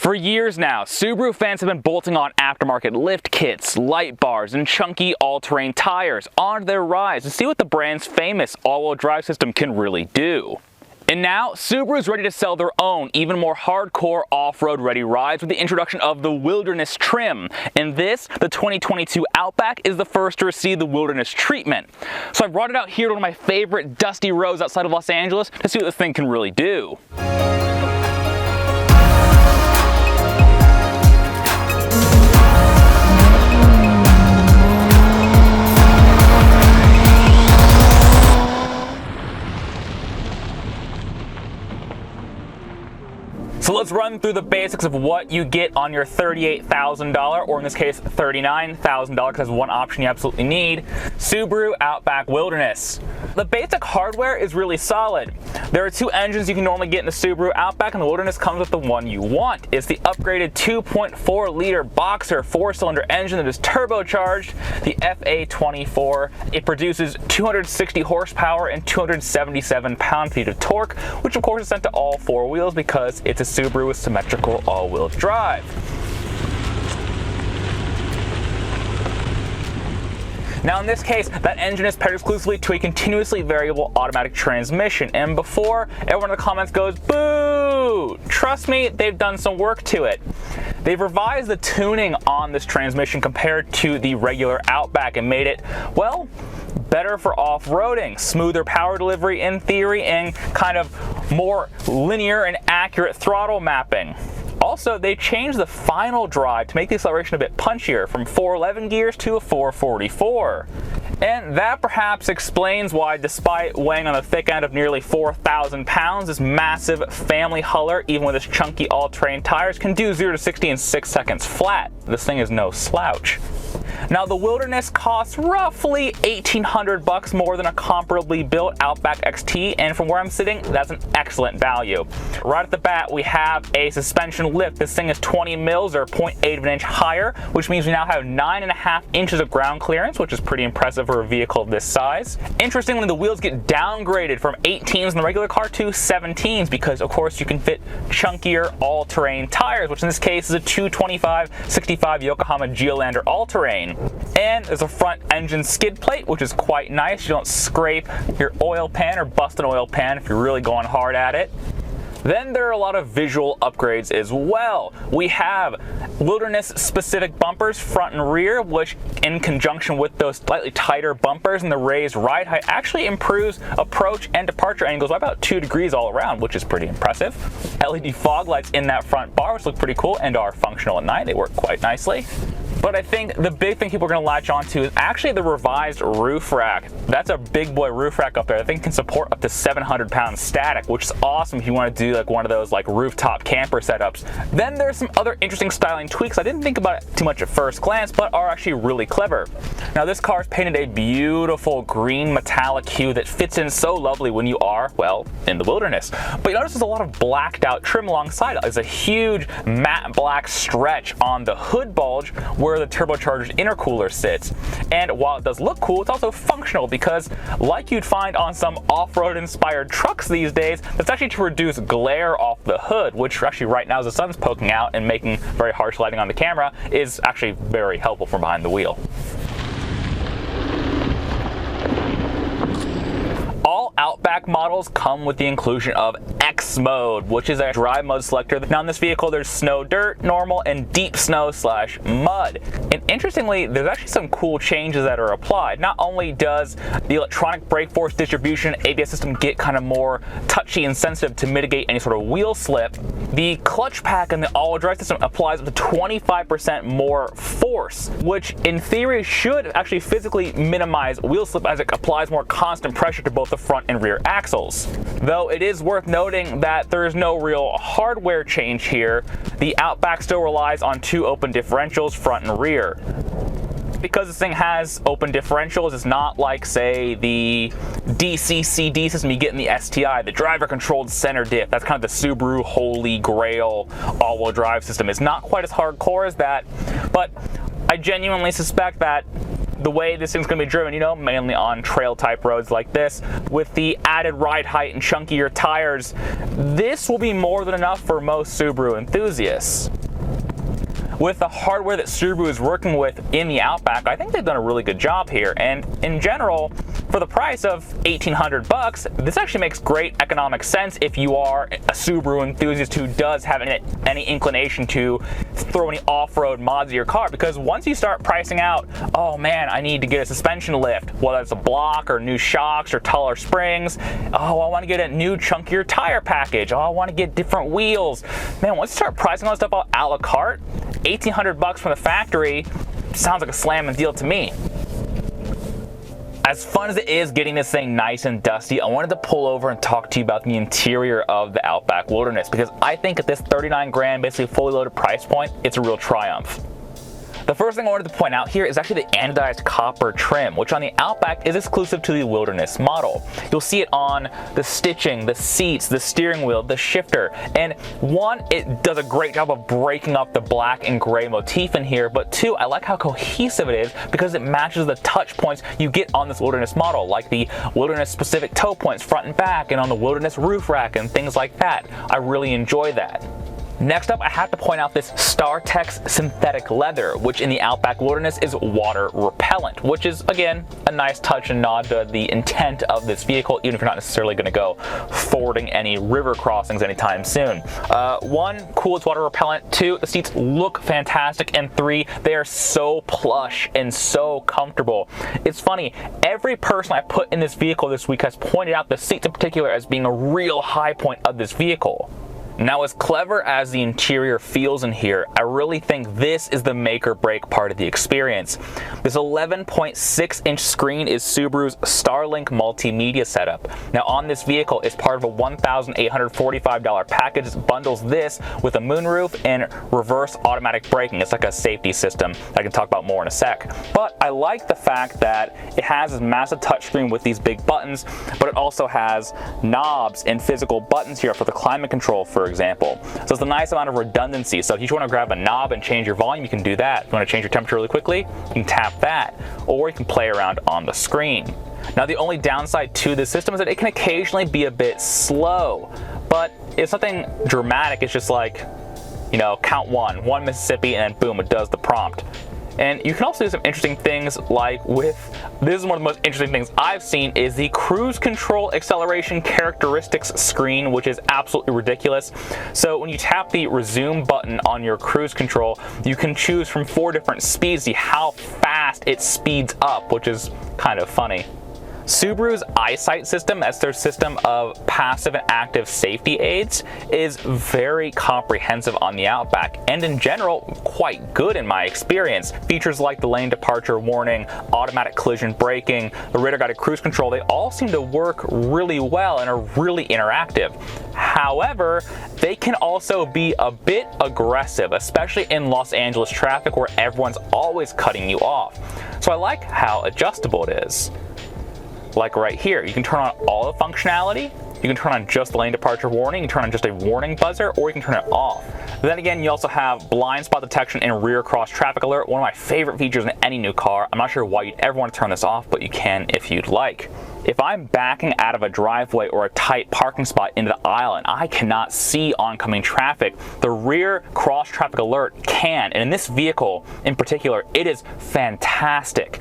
For years now, Subaru fans have been bolting on aftermarket lift kits, light bars, and chunky all-terrain tires onto their rides to see what the brand's famous all-wheel drive system can really do. And now, Subaru is ready to sell their own, even more hardcore off-road ready rides with the introduction of the Wilderness trim. And this, the 2022 Outback, is the first to receive the Wilderness treatment. So I brought it out here to one of my favorite dusty roads outside of Los Angeles to see what this thing can really do. So let's run through the basics of what you get on your $38,000, or in this case $39,000, because that's one option you absolutely need, Subaru Outback Wilderness. The basic hardware is really solid. There are two engines you can normally get in the Subaru Outback, and the Wilderness comes with the one you want. It's the upgraded 2.4-liter Boxer 4-cylinder engine that is turbocharged, the FA24. It produces 260 horsepower and 277 pound-feet of torque, which of course is sent to all four wheels because it's a Subaru with symmetrical all-wheel drive. Now in this case, that engine is paired exclusively to a continuously variable automatic transmission, and before everyone in the comments goes, boo! Trust me, they've done some work to it. They've revised the tuning on this transmission compared to the regular Outback and made it, well, better for off-roading, smoother power delivery in theory, and kind of more linear and accurate throttle mapping. Also, they changed the final drive to make the acceleration a bit punchier, from 411 gears to a 444. And that perhaps explains why, despite weighing on the thick end of nearly 4,000 pounds, this massive family hauler, even with its chunky all-terrain tires, can do 0 to 60 in 6 seconds flat. This thing is no slouch. Now, the Wilderness costs roughly $1,800 more than a comparably built Outback XT, and from where I'm sitting, that's an excellent value. Right at the bat, we have a suspension lift. This thing is 20 mils, or 0.8 of an inch higher, which means we now have 9.5 inches of ground clearance, which is pretty impressive for a vehicle of this size. Interestingly, the wheels get downgraded from 18s in the regular car to 17s because, of course, you can fit chunkier all-terrain tires, which in this case is a 225/65 Yokohama Geolandar all-terrain. And there's a front engine skid plate, which is quite nice. You don't scrape your oil pan or bust an oil pan if you're really going hard at it. Then there are a lot of visual upgrades as well. We have Wilderness-specific bumpers front and rear, which in conjunction with those slightly tighter bumpers and the raised ride height actually improves approach and departure angles by about 2 degrees all around, which is pretty impressive. LED fog lights in that front bar, which look pretty cool and are functional at night. They work quite nicely. But I think the big thing people are going to latch onto is actually the revised roof rack. That's a big boy roof rack up there. I think it can support up to 700 pounds static, which is awesome if you want to do like one of those like rooftop camper setups. Then there's some other interesting styling tweaks I didn't think about it too much at first glance, but are actually really clever. Now this car is painted a beautiful green metallic hue that fits in so lovely when you are, well, in the Wilderness. But you notice there's a lot of blacked out trim alongside it. There's a huge matte black stretch on the hood bulge where the turbocharged intercooler sits. And while it does look cool, it's also functional because, like you'd find on some off-road inspired trucks these days, that's actually to reduce glare off the hood, which actually right now as the sun's poking out and making very harsh lighting on the camera is actually very helpful from behind the wheel. All Outback models come with the inclusion of X mode, which is a drive mode selector. Now in this vehicle there's snow, dirt, normal, and deep snow/mud. And interestingly, there's actually some cool changes that are applied. Not only does the electronic brake force distribution ABS system get kind of more touchy and sensitive to mitigate any sort of wheel slip, the clutch pack in the all-wheel drive system applies up to 25% more force, which in theory should actually physically minimize wheel slip as it applies more constant pressure to both the front and rear axles. Though it is worth noting that there is no real hardware change here. The Outback still relies on 2 open differentials, front and rear. Because this thing has open differentials, it's not like, say, the DC-CD system you get in the STI, the driver-controlled center diff. That's kind of the Subaru holy grail all-wheel drive system. It's not quite as hardcore as that, but I genuinely suspect that the way this thing's gonna be driven, you know, mainly on trail type roads like this, with the added ride height and chunkier tires, this will be more than enough for most Subaru enthusiasts. With the hardware that Subaru is working with in the Outback, I think they've done a really good job here. And in general, for the price of $1,800, this actually makes great economic sense if you are a Subaru enthusiast who does have any inclination to throw any off-road mods in your car. Because once you start pricing out, oh man, I need to get a suspension lift, whether it's a block or new shocks or taller springs. Oh, I want to get a new chunkier tire package. Oh, I want to get different wheels. Man, once you start pricing all that stuff out a la carte, $1,800 from the factory sounds like a slamming deal to me. As fun as it is getting this thing nice and dusty, I wanted to pull over and talk to you about the interior of the Outback Wilderness, because I think at this 39 grand, basically fully loaded price point, it's a real triumph. The first thing I wanted to point out here is actually the anodized copper trim, which on the Outback is exclusive to the Wilderness model. You'll see it on the stitching, the seats, the steering wheel, the shifter, and one, it does a great job of breaking up the black and gray motif in here, but two, I like how cohesive it is because it matches the touch points you get on this Wilderness model, like the Wilderness specific toe points front and back and on the Wilderness roof rack and things like that. I really enjoy that. Next up, I have to point out this StarTex synthetic leather, which in the Outback Wilderness is water repellent, which is, again, a nice touch and nod to the intent of this vehicle, even if you're not necessarily going to go fording any river crossings anytime soon. One, cool, it's water repellent. Two, the seats look fantastic. And three, they are so plush and so comfortable. It's funny, every person I put in this vehicle this week has pointed out the seats in particular as being a real high point of this vehicle. Now, as clever as the interior feels in here, I really think this is the make or break part of the experience. This 11.6-inch screen is Subaru's StarLink multimedia setup. Now, on this vehicle, it's part of a $1,845 package that bundles this with a moonroof and reverse automatic braking. It's like a safety system I can talk about more in a sec. But I like the fact that it has this massive touchscreen with these big buttons, but it also has knobs and physical buttons here for the climate control, for example. So it's a nice amount of redundancy. So if you just want to grab a knob and change your volume, you can do that. If you want to change your temperature really quickly, you can tap that, or you can play around on the screen. Now, the only downside to this system is that it can occasionally be a bit slow, but it's nothing dramatic. It's just like, you know, count one Mississippi, and then boom, it does the prompt. And you can also do some interesting things, like with, this is one of the most interesting things I've seen, is the cruise control acceleration characteristics screen, which is absolutely ridiculous. So when you tap the resume button on your cruise control, you can choose from 4 different speeds, see how fast it speeds up, which is kind of funny. Subaru's EyeSight system, that's their system of passive and active safety aids, is very comprehensive on the Outback, and in general, quite good in my experience. Features like the lane departure warning, automatic collision braking, the radar guided cruise control, they all seem to work really well and are really interactive. However, they can also be a bit aggressive, especially in Los Angeles traffic where everyone's always cutting you off. So I like how adjustable it is. Like right here, you can turn on all the functionality, you can turn on just the lane departure warning, you can turn on just a warning buzzer, or you can turn it off. Then again, you also have blind spot detection and rear cross traffic alert, one of my favorite features in any new car. I'm not sure why you'd ever want to turn this off, but you can if you'd like. If I'm backing out of a driveway or a tight parking spot into the aisle and I cannot see oncoming traffic, the rear cross traffic alert can, and in this vehicle in particular, it is fantastic.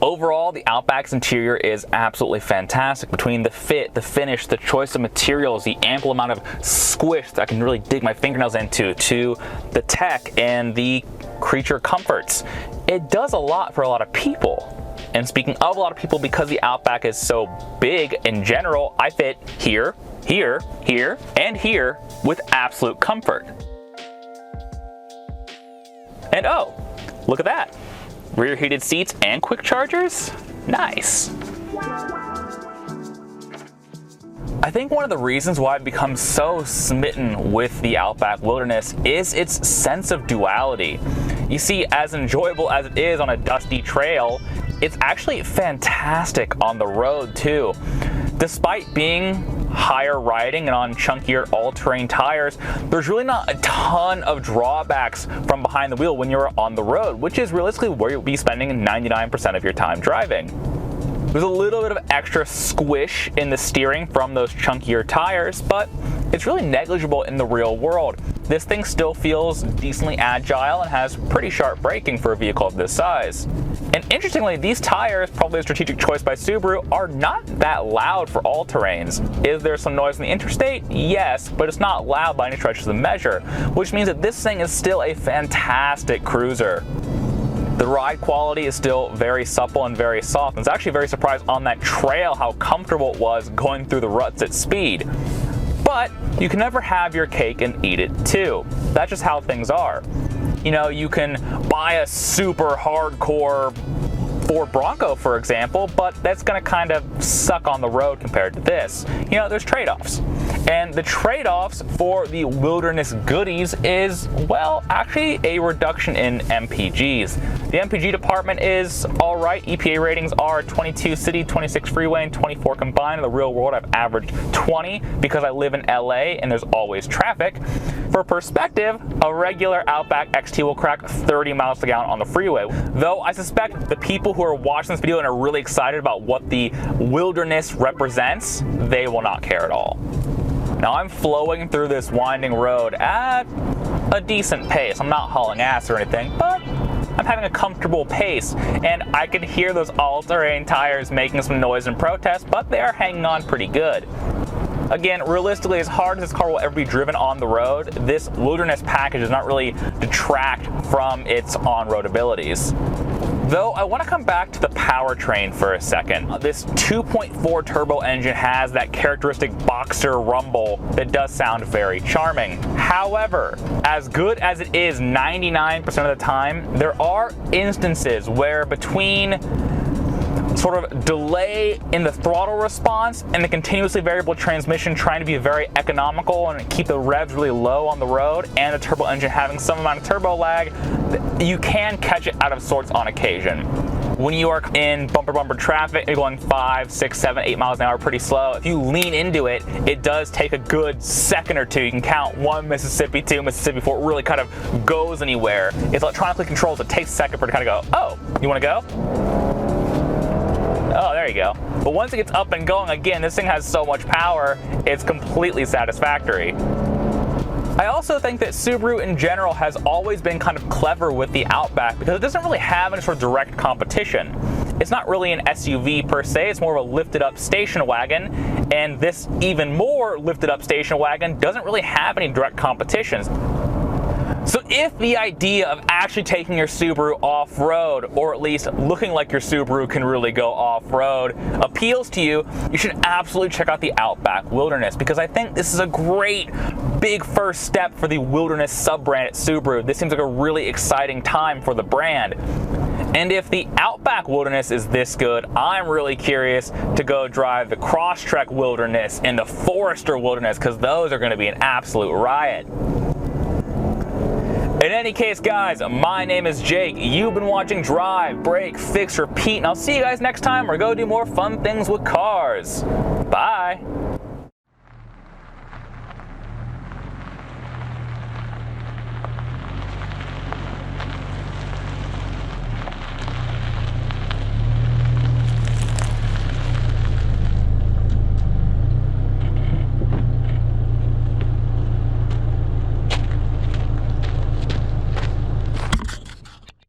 Overall, the Outback's interior is absolutely fantastic. Between the fit, the finish, the choice of materials, the ample amount of squish that I can really dig my fingernails into, to the tech and the creature comforts, it does a lot for a lot of people. And speaking of a lot of people, because the Outback is so big in general, I fit here, here, here, and here with absolute comfort. And oh, look at that. Rear heated seats and quick chargers? Nice. I think one of the reasons why I've become so smitten with the Outback Wilderness is its sense of duality. You see, as enjoyable as it is on a dusty trail, it's actually fantastic on the road too. Despite being higher riding and on chunkier all-terrain tires, there's really not a ton of drawbacks from behind the wheel when you're on the road, which is realistically where you'll be spending 99% of your time driving. There's a little bit of extra squish in the steering from those chunkier tires, but it's really negligible in the real world. This thing still feels decently agile and has pretty sharp braking for a vehicle of this size. And interestingly, these tires, probably a strategic choice by Subaru, are not that loud for all terrains. Is there some noise in the interstate? Yes, but it's not loud by any stretch of the measure, which means that this thing is still a fantastic cruiser. The ride quality is still very supple and very soft. I was actually very surprised on that trail how comfortable it was going through the ruts at speed. But you can never have your cake and eat it too. That's just how things are. You know, you can buy a super hardcore Ford Bronco, for example, but that's going to kind of suck on the road compared to this. You know, there's trade-offs. And the trade-offs for the wilderness goodies is, well, actually a reduction in MPGs. The MPG department is all right. EPA ratings are 22 city, 26 freeway, and 24 combined. In the real world, I've averaged 20 because I live in LA and there's always traffic. For perspective, a regular Outback XT will crack 30 miles per gallon on the freeway. Though I suspect the people who are watching this video and are really excited about what the wilderness represents, they will not care at all. Now I'm flowing through this winding road at a decent pace. I'm not hauling ass or anything, but I'm having a comfortable pace, and I can hear those all-terrain tires making some noise and protest, but they are hanging on pretty good. Again, realistically, as hard as this car will ever be driven on the road, this wilderness package does not really detract from its on-road abilities. Though I want to come back to the powertrain for a second. This 2.4 turbo engine has that characteristic boxer rumble that does sound very charming. However, as good as it is 99% of the time, there are instances where between sort of delay in the throttle response and the continuously variable transmission trying to be very economical and keep the revs really low on the road, and the turbo engine having some amount of turbo lag, you can catch it out of sorts on occasion. When you are in bumper traffic, you're going 5, 6, 7, 8 miles an hour pretty slow. If you lean into it, it does take a good second or two. You can count 1 Mississippi, 2 Mississippi before it really kind of goes anywhere. It's electronically controlled, so it takes a second for it to kind of go, oh, you want to go? Oh, there you go. But once it gets up and going, again, this thing has so much power, it's completely satisfactory. I also think that Subaru in general has always been kind of clever with the Outback because it doesn't really have any sort of direct competition. It's not really an SUV per se, it's more of a lifted up station wagon, and this even more lifted up station wagon doesn't really have any direct competition. So if the idea of actually taking your Subaru off-road, or at least looking like your Subaru can really go off-road, appeals to you, you should absolutely check out the Outback Wilderness, because I think this is a great big first step for the Wilderness sub-brand at Subaru. This seems like a really exciting time for the brand. And if the Outback Wilderness is this good, I'm really curious to go drive the Crosstrek Wilderness and the Forester Wilderness, because those are going to be an absolute riot. In any case, guys, my name is Jake. You've been watching Drive, Brake, Fix, Repeat, and I'll see you guys next time. We're going to do more fun things with cars. Bye.